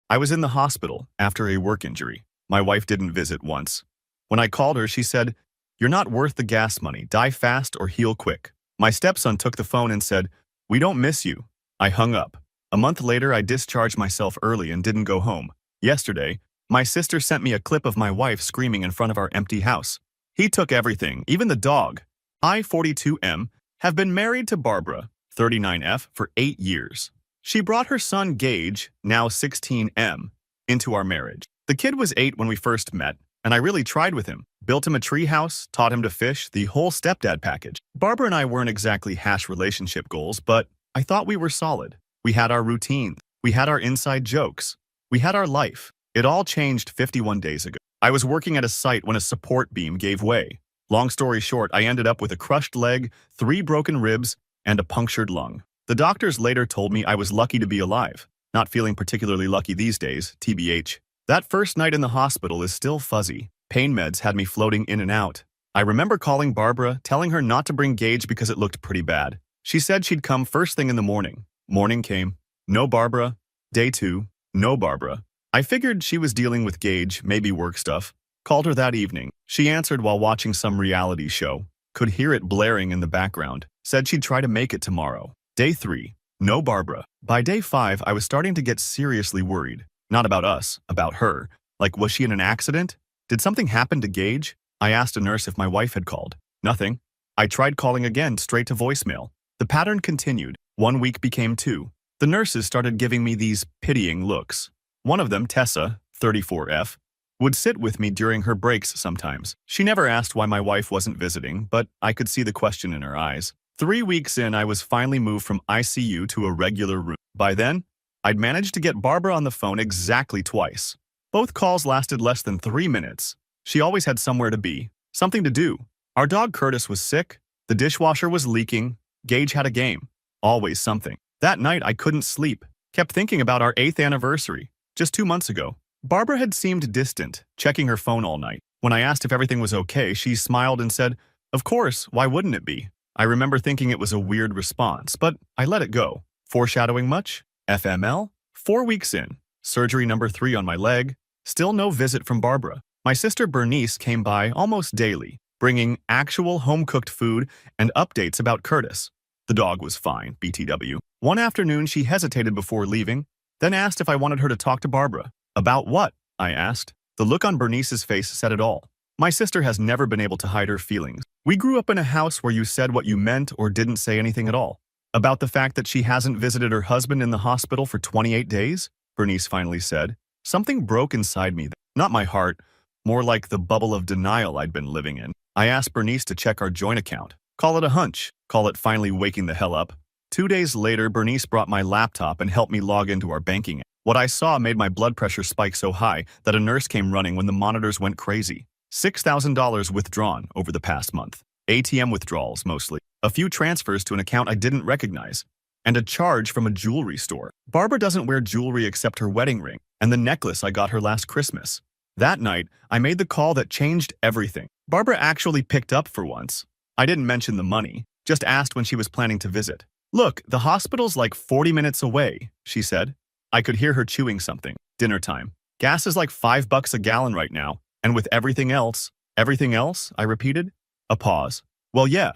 I was in the hospital after a work injury. My wife didn't visit once. When I called her, she said, "You're not worth the gas money. Die fast or heal quick." My stepson took the phone and said, "We don't miss you." I hung up. A month later, I discharged myself early and didn't go home. Yesterday, my sister sent me a clip of my wife screaming in front of our empty house. He took everything, even the dog. I, 42M, have been married to Barbara, 39F, for 8 years. She brought her son Gage, now 16M, into our marriage. The kid was 8 when we first met, and I really tried with him. Built him a treehouse, taught him to fish, the whole stepdad package. Barbara and I weren't exactly hash relationship goals, but I thought we were solid. We had our routine. We had our inside jokes. We had our life. It all changed 51 days ago. I was working at a site when a support beam gave way. Long story short, I ended up with a crushed leg, 3 broken ribs, and a punctured lung. The doctors later told me I was lucky to be alive. Not feeling particularly lucky these days, TBH. That first night in the hospital is still fuzzy. Pain meds had me floating in and out. I remember calling Barbara, telling her not to bring Gage because it looked pretty bad. She said she'd come first thing in the morning. Morning came. No Barbara. Day 2. No Barbara. I figured she was dealing with Gage, maybe work stuff. Called her that evening. She answered while watching some reality show. Could hear it blaring in the background. Said she'd try to make it tomorrow. Day 3. No Barbara. By day 5, I was starting to get seriously worried. Not about us, about her. Like, was she in an accident? Did something happen to Gage? I asked a nurse if my wife had called. Nothing. I tried calling again, straight to voicemail. The pattern continued. 1 week became 2. The nurses started giving me these pitying looks. One of them, Tessa, 34F, would sit with me during her breaks sometimes. She never asked why my wife wasn't visiting, but I could see the question in her eyes. 3 weeks in, I was finally moved from ICU to a regular room. By then, I'd managed to get Barbara on the phone exactly twice. Both calls lasted less than 3 minutes. She always had somewhere to be, something to do. Our dog Curtis was sick, the dishwasher was leaking, Gage had a game. Always something. That night, I couldn't sleep. Kept thinking about our 8th anniversary, just 2 months ago. Barbara had seemed distant, checking her phone all night. When I asked if everything was okay, she smiled and said, "Of course, why wouldn't it be?" I remember thinking it was a weird response, but I let it go. Foreshadowing much? FML? 4 weeks in. Surgery number 3 on my leg. Still no visit from Barbara. My sister Bernice came by almost daily, bringing actual home-cooked food and updates about Curtis. The dog was fine, BTW. One afternoon, she hesitated before leaving, then asked if I wanted her to talk to Barbara. About what? I asked. The look on Bernice's face said it all. My sister has never been able to hide her feelings. We grew up in a house where you said what you meant or didn't say anything at all. About the fact that she hasn't visited her husband in the hospital for 28 days, Bernice finally said. Something broke inside me. Not my heart, more like the bubble of denial I'd been living in. I asked Bernice to check our joint account. Call it a hunch. Call it finally waking the hell up. 2 days later, Bernice brought my laptop and helped me log into our banking app. What I saw made my blood pressure spike so high that a nurse came running when the monitors went crazy. $6,000 withdrawn over the past month. ATM withdrawals, mostly. A few transfers to an account I didn't recognize. And a charge from a jewelry store. Barbara doesn't wear jewelry except her wedding ring and the necklace I got her last Christmas. That night, I made the call that changed everything. Barbara actually picked up for once. I didn't mention the money, just asked when she was planning to visit. "Look, the hospital's like 40 minutes away," she said. I could hear her chewing something. Dinner time. Gas is like $5 a gallon right now. And with everything else, I repeated. A pause. Well, yeah.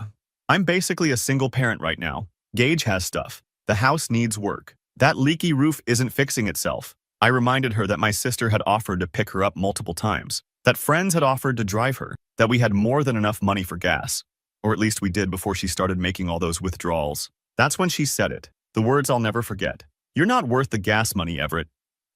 I'm basically a single parent right now. Gage has stuff. The house needs work. That leaky roof isn't fixing itself. I reminded her that my sister had offered to pick her up multiple times, that friends had offered to drive her, that we had more than enough money for gas. Or at least we did before she started making all those withdrawals. That's when she said it. The words I'll never forget. "You're not worth the gas money, Everett.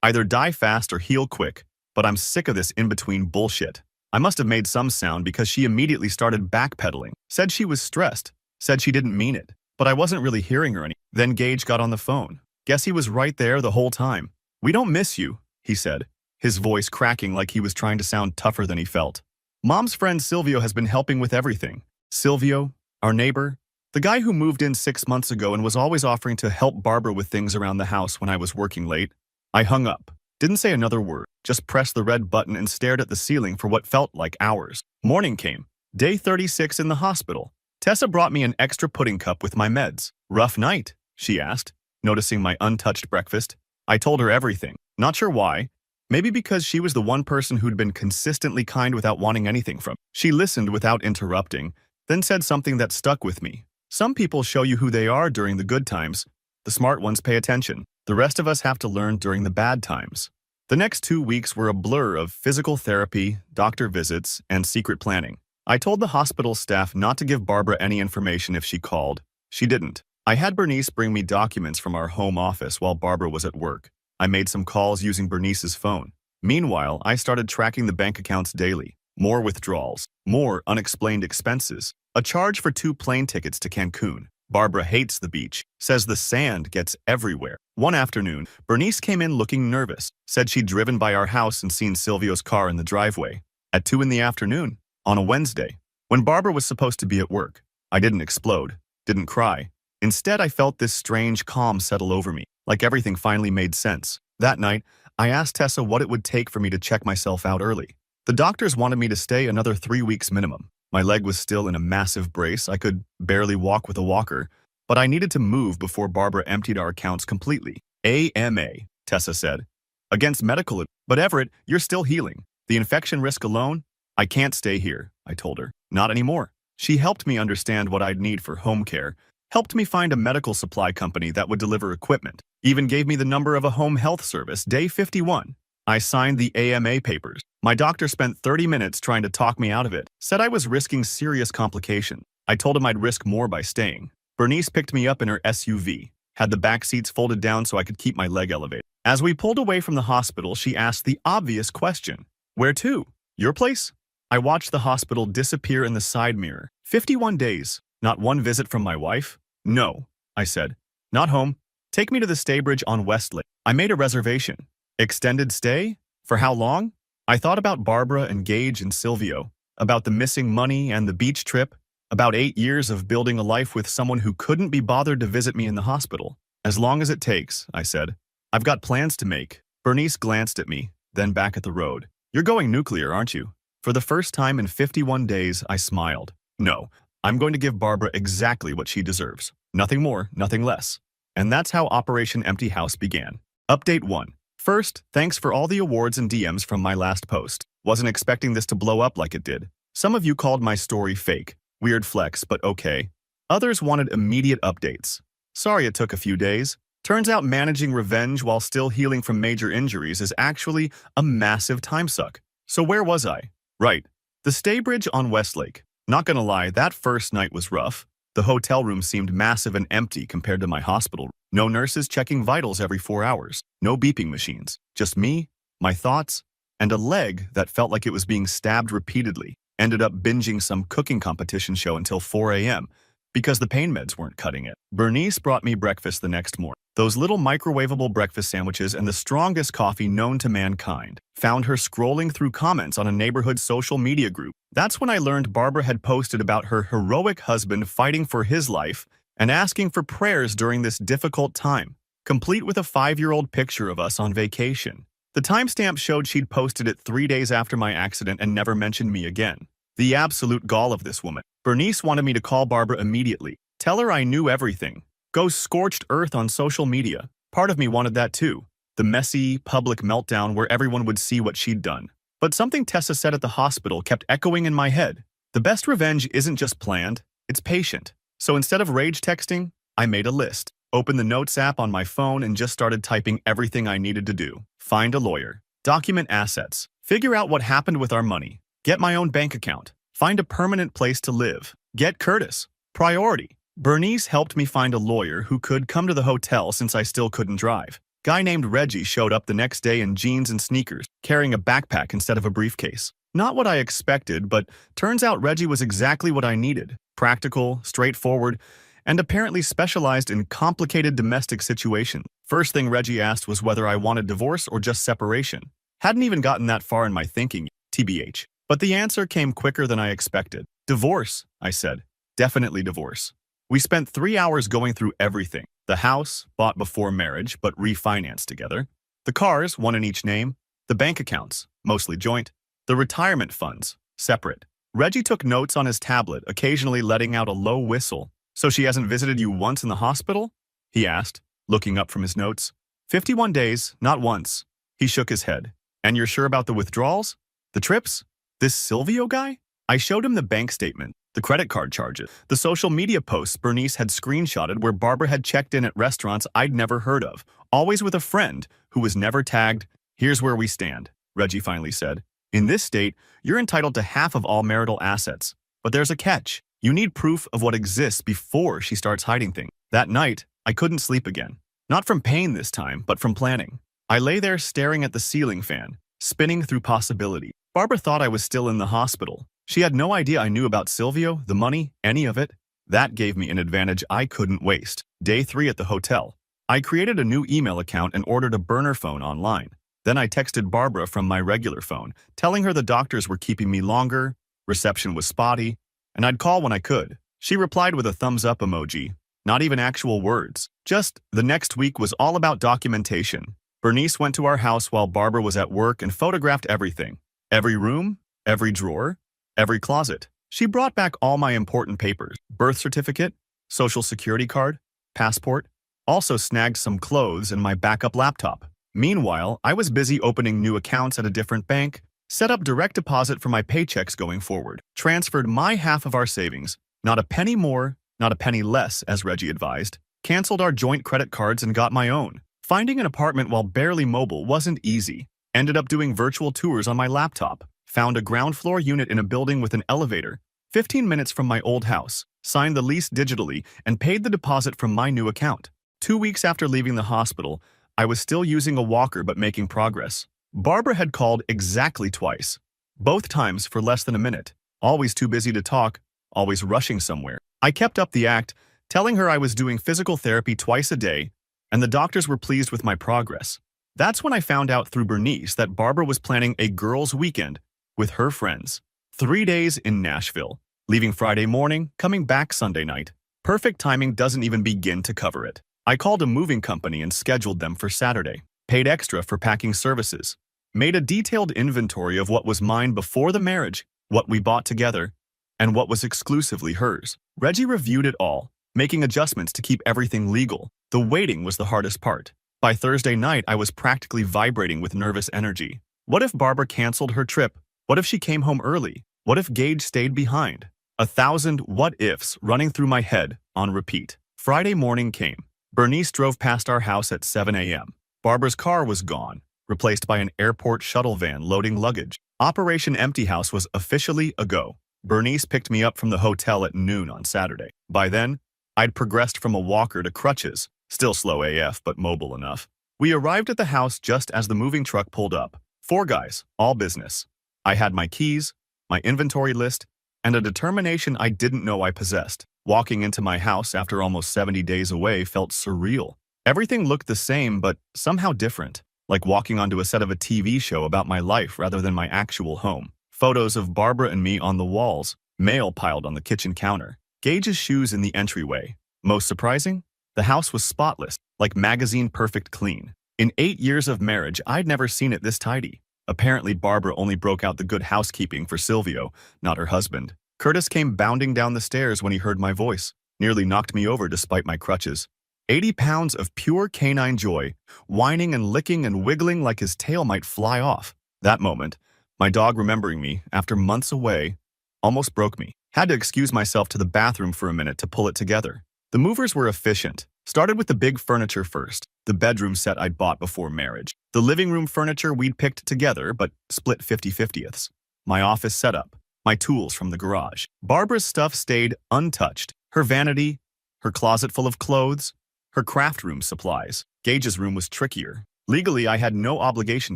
Either die fast or heal quick, but I'm sick of this in-between bullshit." I must have made some sound because she immediately started backpedaling, said she was stressed, said she didn't mean it, but I wasn't really hearing her any. Then Gage got on the phone. Guess he was right there the whole time. "We don't miss you," he said, his voice cracking like he was trying to sound tougher than he felt. "Mom's friend Silvio has been helping with everything." Silvio, our neighbor, the guy who moved in 6 months ago and was always offering to help Barbara with things around the house when I was working late. I hung up. Didn't say another word, just pressed the red button and stared at the ceiling for what felt like hours. Morning came. Day 36 in the hospital. Tessa brought me an extra pudding cup with my meds. "Rough night?" she asked, noticing my untouched breakfast. I told her everything. Not sure why. Maybe because she was the one person who'd been consistently kind without wanting anything from. She listened without interrupting, then said something that stuck with me. Some people show you who they are during the good times. The smart ones pay attention. The rest of us have to learn during the bad times. The next 2 weeks were a blur of physical therapy, doctor visits, and secret planning. I told the hospital staff not to give Barbara any information if she called. She didn't. I had Bernice bring me documents from our home office while Barbara was at work. I made some calls using Bernice's phone. Meanwhile, I started tracking the bank accounts daily. More withdrawals, more unexplained expenses, a charge for 2 plane tickets to Cancun. Barbara hates the beach, says the sand gets everywhere. One afternoon, Bernice came in looking nervous, said she'd driven by our house and seen Silvio's car in the driveway. At 2 in the afternoon, on a Wednesday, when Barbara was supposed to be at work. I didn't explode, didn't cry. Instead, I felt this strange calm settle over me, like everything finally made sense. That night, I asked Tessa what it would take for me to check myself out early. The doctors wanted me to stay another 3 weeks minimum. My leg was still in a massive brace. I could barely walk with a walker, but I needed to move before Barbara emptied our accounts completely. AMA, Tessa said. Against medical, but Everett, you're still healing. The infection risk alone? I can't stay here, I told her. Not anymore. She helped me understand what I'd need for home care, helped me find a medical supply company that would deliver equipment, even gave me the number of a home health service, day 51. I signed the AMA papers. My doctor spent 30 minutes trying to talk me out of it, said I was risking serious complications. I told him I'd risk more by staying. Bernice picked me up in her SUV, had the back seats folded down so I could keep my leg elevated. As we pulled away from the hospital, she asked the obvious question. Where to? Your place? I watched the hospital disappear in the side mirror. 51 days. Not one visit from my wife? No, I said. Not home. Take me to the Staybridge on Westlake. I made a reservation. Extended stay? For how long? I thought about Barbara and Gage and Silvio, about the missing money and the beach trip, about 8 years of building a life with someone who couldn't be bothered to visit me in the hospital. As long as it takes, I said. I've got plans to make. Bernice glanced at me, then back at the road. You're going nuclear, aren't you? For the first time in 51 days, I smiled. No, I'm going to give Barbara exactly what she deserves. Nothing more, nothing less. And that's how Operation Empty House began. Update 1. First, thanks for all the awards and DMs from my last post. Wasn't expecting this to blow up like it did. Some of you called my story fake. Weird flex, but okay. Others wanted immediate updates. Sorry it took a few days. Turns out managing revenge while still healing from major injuries is actually a massive time suck. So where was I? Right. The Staybridge on Westlake. Not gonna lie, that first night was rough. The hotel room seemed massive and empty compared to my hospital room. No nurses checking vitals every 4 hours. No beeping machines. Just me, my thoughts, and a leg that felt like it was being stabbed repeatedly. Ended up binging some cooking competition show until 4 a.m. because the pain meds weren't cutting it. Bernice brought me breakfast the next morning. Those little microwavable breakfast sandwiches and the strongest coffee known to mankind. Found her scrolling through comments on a neighborhood social media group. That's when I learned Barbara had posted about her heroic husband fighting for his life and asking for prayers during this difficult time, complete with a 5-year-old picture of us on vacation. The timestamp showed she'd posted it 3 days after my accident and never mentioned me again. The absolute gall of this woman. Bernice wanted me to call Barbara immediately. Tell her I knew everything. Go scorched earth on social media. Part of me wanted that too. The messy, public meltdown where everyone would see what she'd done. But something Tessa said at the hospital kept echoing in my head. The best revenge isn't just planned, it's patient. So instead of rage texting, I made a list. Opened the Notes app on my phone and just started typing everything I needed to do. Find a lawyer. Document assets. Figure out what happened with our money. Get my own bank account. Find a permanent place to live. Get Curtis. Priority. Bernice helped me find a lawyer who could come to the hotel since I still couldn't drive. Guy named Reggie showed up the next day in jeans and sneakers, carrying a backpack instead of a briefcase. Not what I expected, but turns out Reggie was exactly what I needed. Practical, straightforward, and apparently specialized in complicated domestic situations. First thing Reggie asked was whether I wanted divorce or just separation. Hadn't even gotten that far in my thinking, TBH. But the answer came quicker than I expected. Divorce, I said. Definitely divorce. We spent 3 hours going through everything. The house, bought before marriage, but refinanced together. The cars, one in each name. The bank accounts, mostly joint. The retirement funds, separate. Reggie took notes on his tablet, occasionally letting out a low whistle. So she hasn't visited you once in the hospital? He asked, looking up from his notes. 51 days, not once. He shook his head. And you're sure about the withdrawals? The trips? This Silvio guy? I showed him the bank statement, the credit card charges, the social media posts Bernice had screenshotted where Barbara had checked in at restaurants I'd never heard of, always with a friend who was never tagged. Here's where we stand, Reggie finally said. In this state, you're entitled to half of all marital assets. But there's a catch. You need proof of what exists before she starts hiding things. That night, I couldn't sleep again. Not from pain this time, but from planning. I lay there staring at the ceiling fan, spinning through possibility. Barbara thought I was still in the hospital. She had no idea I knew about Silvio, the money, any of it. That gave me an advantage I couldn't waste. Day 3 at the hotel. I created a new email account and ordered a burner phone online. Then I texted Barbara from my regular phone, telling her the doctors were keeping me longer, reception was spotty, and I'd call when I could. She replied with a thumbs up emoji. Not even actual words. Just, the next week was all about documentation. Bernice went to our house while Barbara was at work and photographed everything. Every room, every drawer, every closet. She brought back all my important papers, birth certificate, social security card, passport, also snagged some clothes and my backup laptop. Meanwhile, I was busy opening new accounts at a different bank, set up direct deposit for my paychecks going forward, transferred my half of our savings, not a penny more, not a penny less, as Reggie advised, canceled our joint credit cards and got my own. Finding an apartment while barely mobile wasn't easy. Ended up doing virtual tours on my laptop. Found a ground floor unit in a building with an elevator, 15 minutes from my old house, signed the lease digitally, and paid the deposit from my new account. 2 weeks after leaving the hospital, I was still using a walker but making progress. Barbara had called exactly twice, both times for less than a minute, always too busy to talk, always rushing somewhere. I kept up the act, telling her I was doing physical therapy twice a day, and the doctors were pleased with my progress. That's when I found out through Bernice that Barbara was planning a girls' weekend with her friends. 3 days in Nashville, leaving Friday morning, coming back Sunday night. Perfect timing doesn't even begin to cover it. I called a moving company and scheduled them for Saturday, paid extra for packing services, made a detailed inventory of what was mine before the marriage, what we bought together, and what was exclusively hers. Reggie reviewed it all, making adjustments to keep everything legal. The waiting was the hardest part. By Thursday night, I was practically vibrating with nervous energy. What if Barbara canceled her trip? What if she came home early? What if Gage stayed behind? 1,000 what-ifs running through my head on repeat. Friday morning came. Bernice drove past our house at 7 a.m. Barbara's car was gone, replaced by an airport shuttle van loading luggage. Operation Empty House was officially a go. Bernice picked me up from the hotel at noon on Saturday. By then, I'd progressed from a walker to crutches, still slow AF but mobile enough. We arrived at the house just as the moving truck pulled up. 4 guys, all business. I had my keys, my inventory list, and a determination I didn't know I possessed. Walking into my house after almost 70 days away felt surreal. Everything looked the same but somehow different, like walking onto a set of a TV show about my life rather than my actual home. Photos of Barbara and me on the walls, mail piled on the kitchen counter, Gage's shoes in the entryway. Most surprising? The house was spotless, like magazine perfect clean. In 8 years of marriage, I'd never seen it this tidy. Apparently, Barbara only broke out the good housekeeping for Silvio, not her husband. Curtis came bounding down the stairs when he heard my voice, nearly knocked me over despite my crutches. 80 pounds of pure canine joy, whining and licking and wiggling like his tail might fly off. That moment, my dog remembering me, after months away, almost broke me. Had to excuse myself to the bathroom for a minute to pull it together. The movers were efficient. Started with the big furniture first, the bedroom set I'd bought before marriage. The living room furniture we'd picked together, but split 50/50ths. My office setup, my tools from the garage. Barbara's stuff stayed untouched. Her vanity, her closet full of clothes, her craft room supplies. Gage's room was trickier. Legally, I had no obligation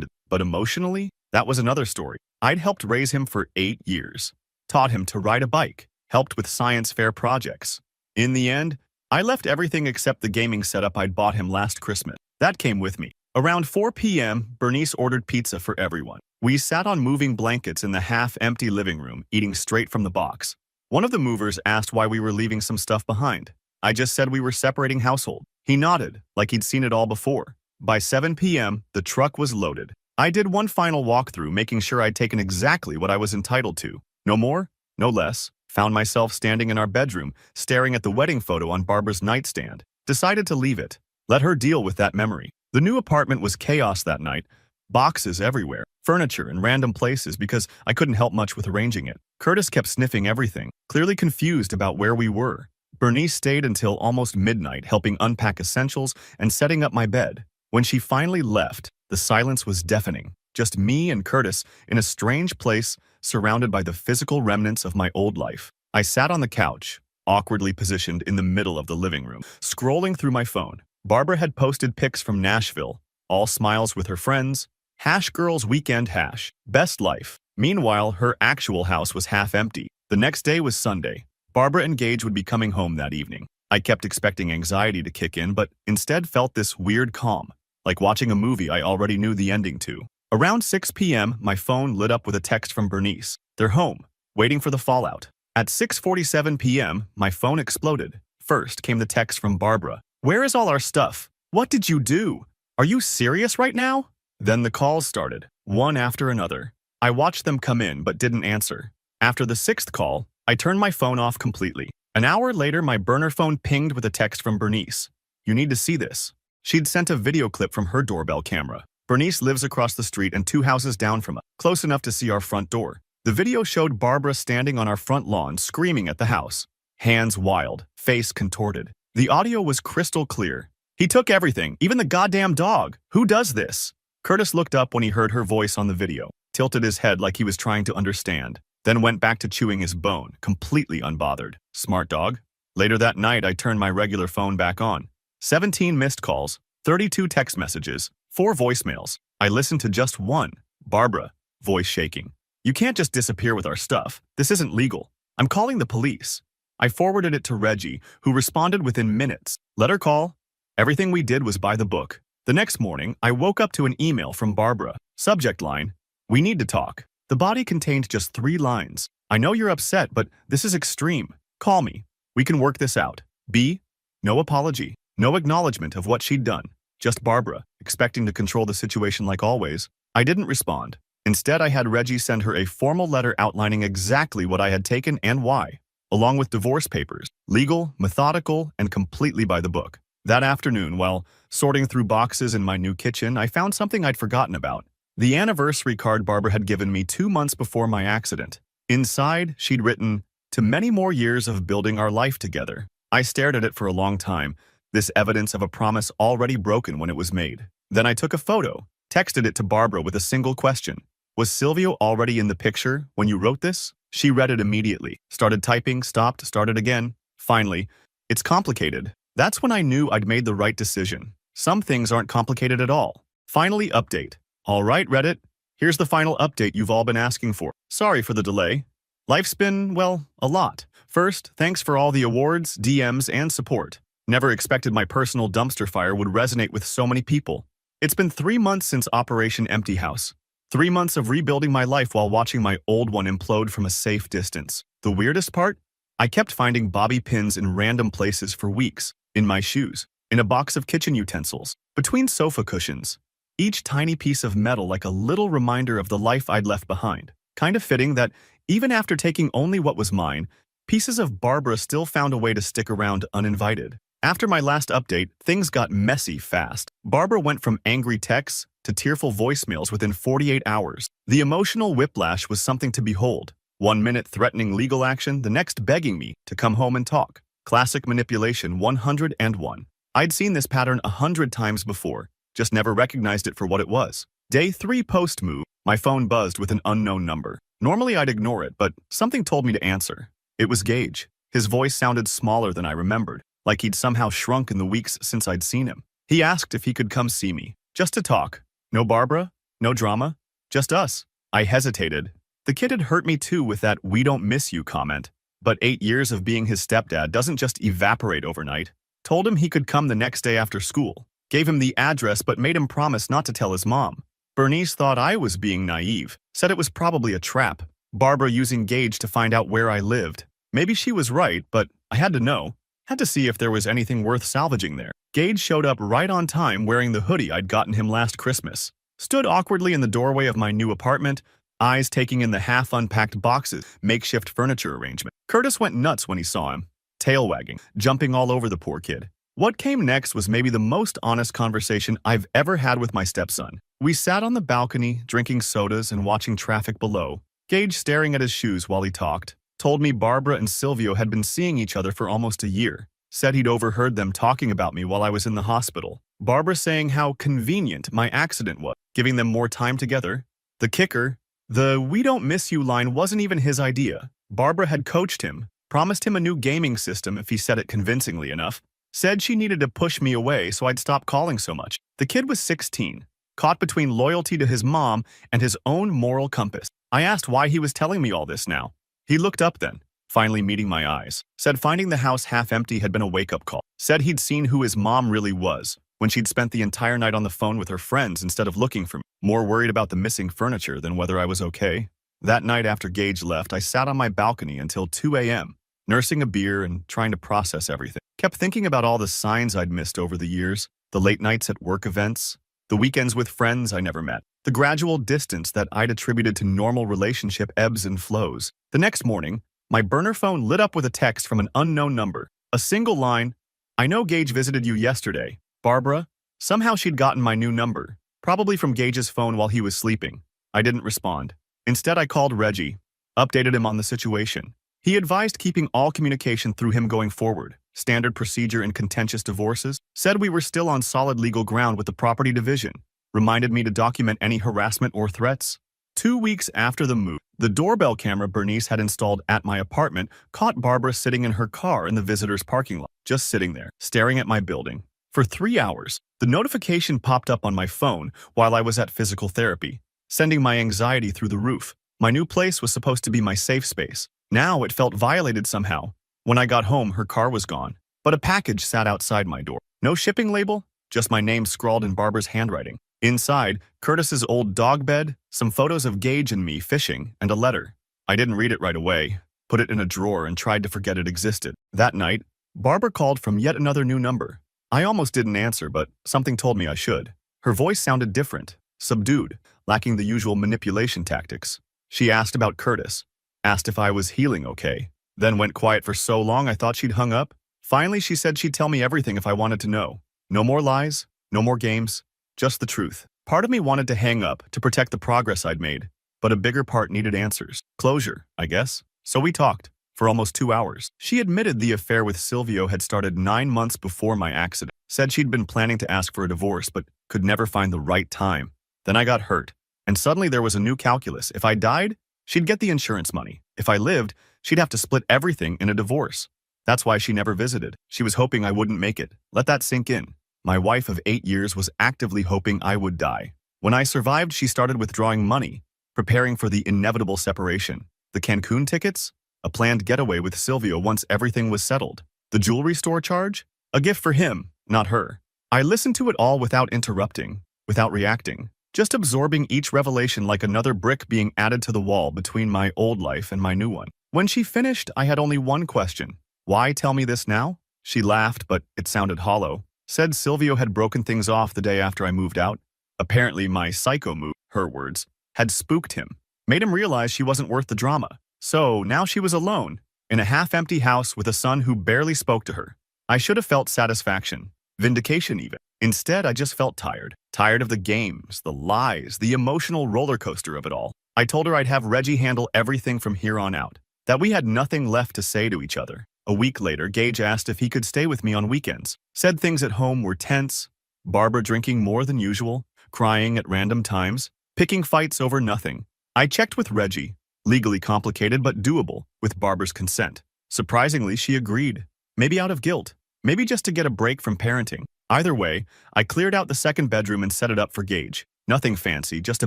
to, but emotionally, that was another story. I'd helped raise him for 8 years, taught him to ride a bike, helped with science fair projects. In the end, I left everything except the gaming setup I'd bought him last Christmas. That came with me. Around 4 p.m., Bernice ordered pizza for everyone. We sat on moving blankets in the half-empty living room, eating straight from the box. One of the movers asked why we were leaving some stuff behind. I just said we were separating household. He nodded, like he'd seen it all before. By 7 p.m., the truck was loaded. I did one final walkthrough, making sure I'd taken exactly what I was entitled to. No more, no less. Found myself standing in our bedroom, staring at the wedding photo on Barbara's nightstand. Decided to leave it. Let her deal with that memory. The new apartment was chaos that night, Boxes everywhere, furniture in random places because I couldn't help much with arranging it. Curtis kept sniffing everything, clearly confused about where we were. Bernice stayed until almost midnight helping unpack essentials and setting up my bed. When she finally left, the silence was deafening. Just me and Curtis in a strange place surrounded by the physical remnants of my old life. I sat on the couch, awkwardly positioned in the middle of the living room, scrolling through my phone. Barbara had posted pics from Nashville, all smiles with her friends, Hash Girls Weekend Hash, best life. Meanwhile, her actual house was half empty. The next day was Sunday. Barbara and Gage would be coming home that evening. I kept expecting anxiety to kick in, but instead felt this weird calm, like watching a movie I already knew the ending to. Around 6 p.m., my phone lit up with a text from Bernice. They're home, waiting for the fallout. At 6:47 p.m., my phone exploded. First came the text from Barbara. Where is all our stuff? What did you do? Are you serious right now? Then the calls started, one after another. I watched them come in but didn't answer. After the sixth call, I turned my phone off completely. An hour later, my burner phone pinged with a text from Bernice. You need to see this. She'd sent a video clip from her doorbell camera. Bernice lives across the street and 2 houses down from us, close enough to see our front door. The video showed Barbara standing on our front lawn screaming at the house, hands wild, face contorted. The audio was crystal clear. He took everything, even the goddamn dog. Who does this? Curtis looked up when he heard her voice on the video, tilted his head like he was trying to understand, then went back to chewing his bone, completely unbothered. Smart dog. Later that night, I turned my regular phone back on. 17 missed calls, 32 text messages, 4 voicemails. I listened to just one. Barbara, voice shaking. You can't just disappear with our stuff. This isn't legal. I'm calling the police. I forwarded it to Reggie, who responded within minutes. Let her call. Everything we did was by the book. The next morning, I woke up to an email from Barbara. Subject line, we need to talk. The body contained just 3 lines. I know you're upset, but this is extreme. Call me. We can work this out. B. No apology. No acknowledgement of what she'd done. Just Barbara, expecting to control the situation like always. I didn't respond. Instead, I had Reggie send her a formal letter outlining exactly what I had taken and why, along with divorce papers, legal, methodical, and completely by the book. That afternoon, while sorting through boxes in my new kitchen, I found something I'd forgotten about. The anniversary card Barbara had given me 2 months before my accident. Inside, she'd written, "To many more years of building our life together." I stared at it for a long time, this evidence of a promise already broken when it was made. Then I took a photo, texted it to Barbara with a single question. Was Silvio already in the picture when you wrote this? She read it immediately, started typing, stopped, started again. Finally, it's complicated. That's when I knew I'd made the right decision. Some things aren't complicated at all. Finally, update. All right, Reddit. Here's the final update you've all been asking for. Sorry for the delay. Life's been, well, a lot. First, thanks for all the awards, DMs, and support. Never expected my personal dumpster fire would resonate with so many people. It's been 3 months since Operation Empty House. 3 months of rebuilding my life while watching my old one implode from a safe distance. The weirdest part? I kept finding bobby pins in random places for weeks. In my shoes, in a box of kitchen utensils, between sofa cushions. Each tiny piece of metal like a little reminder of the life I'd left behind. Kind of fitting that, even after taking only what was mine, pieces of Barbara still found a way to stick around uninvited. After my last update, things got messy fast. Barbara went from angry texts to tearful voicemails within 48 hours. The emotional whiplash was something to behold. 1 minute threatening legal action, the next begging me to come home and talk. Classic manipulation 101. I'd seen this pattern 100 times before, just never recognized it for what it was. Day 3 post-move, my phone buzzed with an unknown number. Normally I'd ignore it, but something told me to answer. It was Gage. His voice sounded smaller than I remembered, like he'd somehow shrunk in the weeks since I'd seen him. He asked if he could come see me, just to talk. No Barbara, no drama, just us. I hesitated. The kid had hurt me too with that "we don't miss you" comment. But 8 years of being his stepdad doesn't just evaporate overnight. Told him he could come the next day after school. Gave him the address but made him promise not to tell his mom. Bernice thought I was being naive, said it was probably a trap. Barbara using Gage to find out where I lived. Maybe she was right, but I had to know. Had to see if there was anything worth salvaging there. Gage showed up right on time wearing the hoodie I'd gotten him last Christmas. Stood awkwardly in the doorway of my new apartment, eyes taking in the half-unpacked boxes, makeshift furniture arrangement. Curtis went nuts when he saw him, tail wagging, jumping all over the poor kid. What came next was maybe the most honest conversation I've ever had with my stepson. We sat on the balcony, drinking sodas and watching traffic below. Gage, staring at his shoes while he talked, told me Barbara and Silvio had been seeing each other for almost a year. Said he'd overheard them talking about me while I was in the hospital. Barbara saying how convenient my accident was, giving them more time together. The kicker, the "we don't miss you" line wasn't even his idea. Barbara had coached him, promised him a new gaming system if he said it convincingly enough, said she needed to push me away so I'd stop calling so much. The kid was 16, caught between loyalty to his mom and his own moral compass. I asked why he was telling me all this now. He looked up then, finally meeting my eyes. Said finding the house half empty had been a wake-up call. Said he'd seen who his mom really was when she'd spent the entire night on the phone with her friends instead of looking for me, more worried about the missing furniture than whether I was okay. That night after Gage left, I sat on my balcony until 2 a.m., nursing a beer and trying to process everything. Kept thinking about all the signs I'd missed over the years, the late nights at work events, the weekends with friends I never met, the gradual distance that I'd attributed to normal relationship ebbs and flows. The next morning, my burner phone lit up with a text from an unknown number. A single line, "I know Gage visited you yesterday. Barbara." Somehow she'd gotten my new number, probably from Gage's phone while he was sleeping. I didn't respond. Instead, I called Reggie, updated him on the situation. He advised keeping all communication through him going forward, standard procedure in contentious divorces, said we were still on solid legal ground with the property division, reminded me to document any harassment or threats. 2 weeks after the move, the doorbell camera Bernice had installed at my apartment caught Barbara sitting in her car in the visitor's parking lot, just sitting there, staring at my building. For 3 hours, the notification popped up on my phone while I was at physical therapy, sending my anxiety through the roof. My new place was supposed to be my safe space. Now it felt violated somehow. When I got home, her car was gone, but a package sat outside my door. No shipping label, just my name scrawled in Barbara's handwriting. Inside, Curtis's old dog bed, some photos of Gage and me fishing, and a letter. I didn't read it right away, put it in a drawer and tried to forget it existed. That night, Barbara called from yet another new number. I almost didn't answer, but something told me I should. Her voice sounded different, subdued, lacking the usual manipulation tactics. She asked about Curtis, asked if I was healing okay, then went quiet for so long I thought she'd hung up. Finally, she said she'd tell me everything if I wanted to know. No more lies, no more games, just the truth. Part of me wanted to hang up to protect the progress I'd made, but a bigger part needed answers. Closure, I guess. So we talked for almost 2 hours. She admitted the affair with Silvio had started 9 months before my accident. Said she'd been planning to ask for a divorce, but could never find the right time. Then I got hurt, and suddenly there was a new calculus. If I died, she'd get the insurance money. If I lived, she'd have to split everything in a divorce. That's why she never visited. She was hoping I wouldn't make it. Let that sink in. My wife of 8 years was actively hoping I would die. When I survived, she started withdrawing money, preparing for the inevitable separation. The Cancun tickets? A planned getaway with Silvio once everything was settled. The jewelry store charge? A gift for him, not her. I listened to it all without interrupting, without reacting, just absorbing each revelation like another brick being added to the wall between my old life and my new one. When she finished, I had only one question. Why tell me this now? She laughed, but it sounded hollow. Said Silvio had broken things off the day after I moved out. Apparently my psycho move, her words, had spooked him, made him realize she wasn't worth the drama. So now she was alone, in a half-empty house with a son who barely spoke to her. I should have felt satisfaction, vindication even. Instead, I just felt tired. Tired of the games, the lies, the emotional roller coaster of it all. I told her I'd have Reggie handle everything from here on out, that we had nothing left to say to each other. A week later, Gage asked if he could stay with me on weekends. Said things at home were tense, Barbara drinking more than usual, crying at random times, picking fights over nothing. I checked with Reggie. Legally complicated but doable, with Barbara's consent. Surprisingly, she agreed. Maybe out of guilt, maybe just to get a break from parenting. Either way, I cleared out the second bedroom and set it up for Gage. Nothing fancy, just a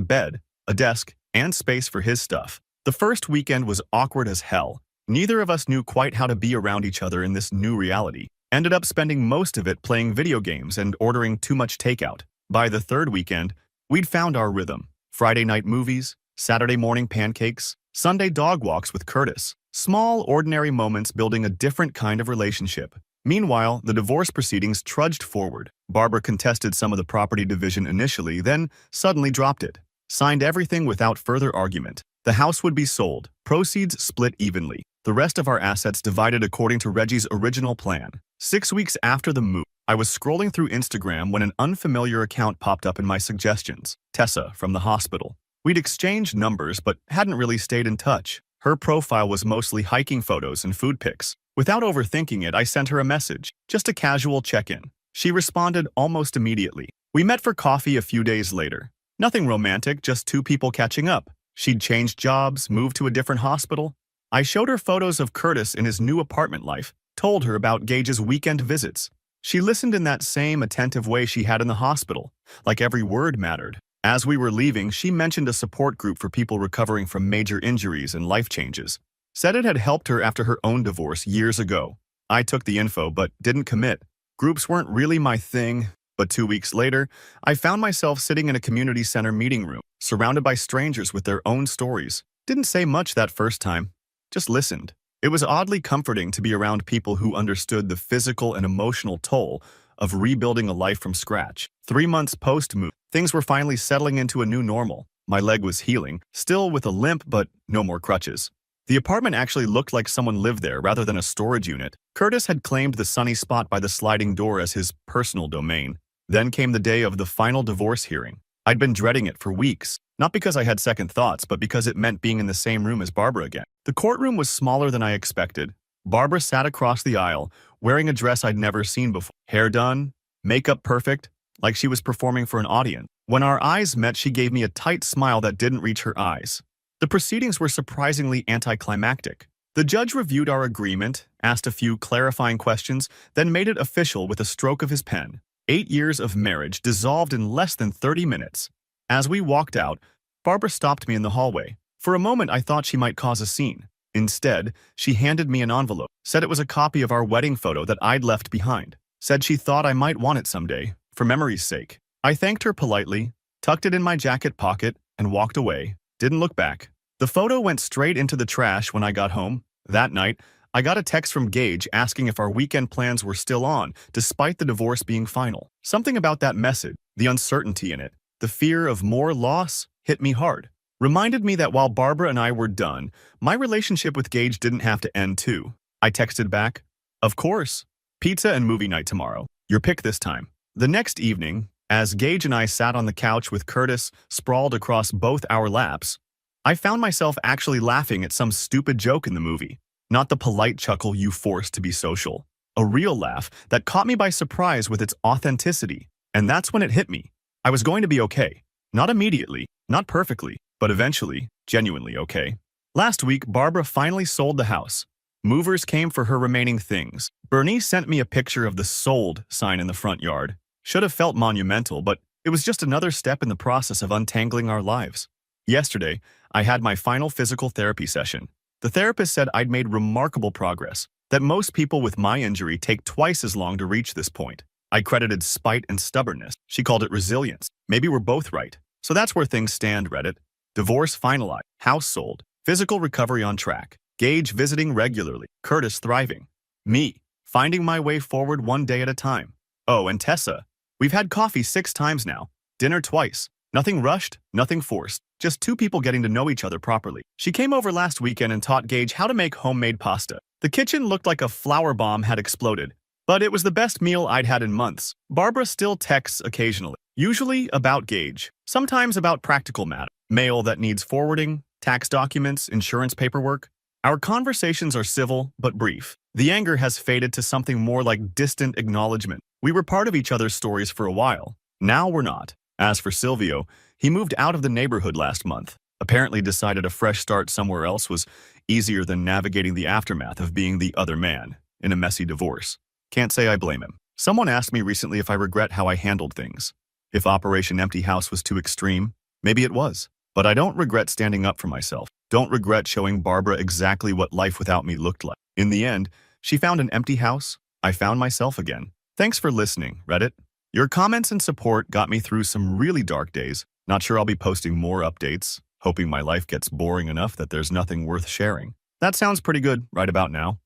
bed, a desk, and space for his stuff. The first weekend was awkward as hell. Neither of us knew quite how to be around each other in this new reality. Ended up spending most of it playing video games and ordering too much takeout. By the third weekend, we'd found our rhythm. Friday night movies, Saturday morning pancakes, Sunday dog walks with Curtis. Small, ordinary moments building a different kind of relationship. Meanwhile, the divorce proceedings trudged forward. Barbara contested some of the property division initially, then suddenly dropped it. Signed everything without further argument. The house would be sold, proceeds split evenly. The rest of our assets divided according to Reggie's original plan. 6 weeks after the move, I was scrolling through Instagram when an unfamiliar account popped up in my suggestions. Tessa from the hospital. We'd exchanged numbers but hadn't really stayed in touch. Her profile was mostly hiking photos and food pics. Without overthinking it, I sent her a message, just a casual check-in. She responded almost immediately. We met for coffee a few days later. Nothing romantic, just two people catching up. She'd changed jobs, moved to a different hospital. I showed her photos of Curtis in his new apartment life, told her about Gage's weekend visits. She listened in that same attentive way she had in the hospital, like every word mattered. As we were leaving, she mentioned a support group for people recovering from major injuries and life changes. Said it had helped her after her own divorce years ago. I took the info but didn't commit. Groups weren't really my thing, but 2 weeks later, I found myself sitting in a community center meeting room, surrounded by strangers with their own stories. Didn't say much that first time, just listened. It was oddly comforting to be around people who understood the physical and emotional toll of rebuilding a life from scratch. 3 months post-move, things were finally settling into a new normal. My leg was healing, still with a limp but no more crutches. The apartment actually looked like someone lived there rather than a storage unit. Curtis had claimed the sunny spot by the sliding door as his personal domain. Then came the day of the final divorce hearing. I'd been dreading it for weeks, not because I had second thoughts, but because it meant being in the same room as Barbara again. The courtroom was smaller than I expected. Barbara sat across the aisle, wearing a dress I'd never seen before. Hair done, makeup perfect, like she was performing for an audience. When our eyes met, she gave me a tight smile that didn't reach her eyes. The proceedings were surprisingly anticlimactic. The judge reviewed our agreement, asked a few clarifying questions, then made it official with a stroke of his pen. 8 years of marriage dissolved in less than 30 minutes. As we walked out, Barbara stopped me in the hallway. For a moment, I thought she might cause a scene. Instead, she handed me an envelope, said it was a copy of our wedding photo that I'd left behind, said she thought I might want it someday, for memory's sake. I thanked her politely, tucked it in my jacket pocket, and walked away. Didn't look back. The photo went straight into the trash when I got home. That night, I got a text from Gage asking if our weekend plans were still on, despite the divorce being final. Something about that message, the uncertainty in it, the fear of more loss, hit me hard. Reminded me that while Barbara and I were done, my relationship with Gage didn't have to end too. I texted back, "Of course. Pizza and movie night tomorrow. Your pick this time." The next evening, as Gage and I sat on the couch with Curtis sprawled across both our laps, I found myself actually laughing at some stupid joke in the movie. Not the polite chuckle you forced to be social. A real laugh that caught me by surprise with its authenticity. And that's when it hit me. I was going to be okay. Not immediately, not perfectly, but eventually, genuinely okay. Last week, Barbara finally sold the house. Movers came for her remaining things. Bernice sent me a picture of the "sold" sign in the front yard. Should have felt monumental, but it was just another step in the process of untangling our lives. Yesterday, I had my final physical therapy session. The therapist said I'd made remarkable progress, that most people with my injury take twice as long to reach this point. I credited spite and stubbornness. She called it resilience. Maybe we're both right. So that's where things stand, Reddit. Divorce finalized, house sold, physical recovery on track, Gage visiting regularly, Curtis thriving, me finding my way forward one day at a time. Oh, and Tessa. We've had coffee 6 times now, dinner twice. Nothing rushed, nothing forced, just two people getting to know each other properly. She came over last weekend and taught Gage how to make homemade pasta. The kitchen looked like a flour bomb had exploded, but it was the best meal I'd had in months. Barbara still texts occasionally, usually about Gage, sometimes about practical matter, mail that needs forwarding, tax documents, insurance paperwork. Our conversations are civil but brief. The anger has faded to something more like distant acknowledgement. We were part of each other's stories for a while. Now we're not. As for Silvio, he moved out of the neighborhood last month. Apparently decided a fresh start somewhere else was easier than navigating the aftermath of being the other man in a messy divorce. Can't say I blame him. Someone asked me recently if I regret how I handled things. If Operation Empty House was too extreme, maybe it was. But I don't regret standing up for myself. Don't regret showing Barbara exactly what life without me looked like. In the end, she found an empty house. I found myself again. Thanks for listening, Reddit. Your comments and support got me through some really dark days. Not sure I'll be posting more updates, hoping my life gets boring enough that there's nothing worth sharing. That sounds pretty good right about now.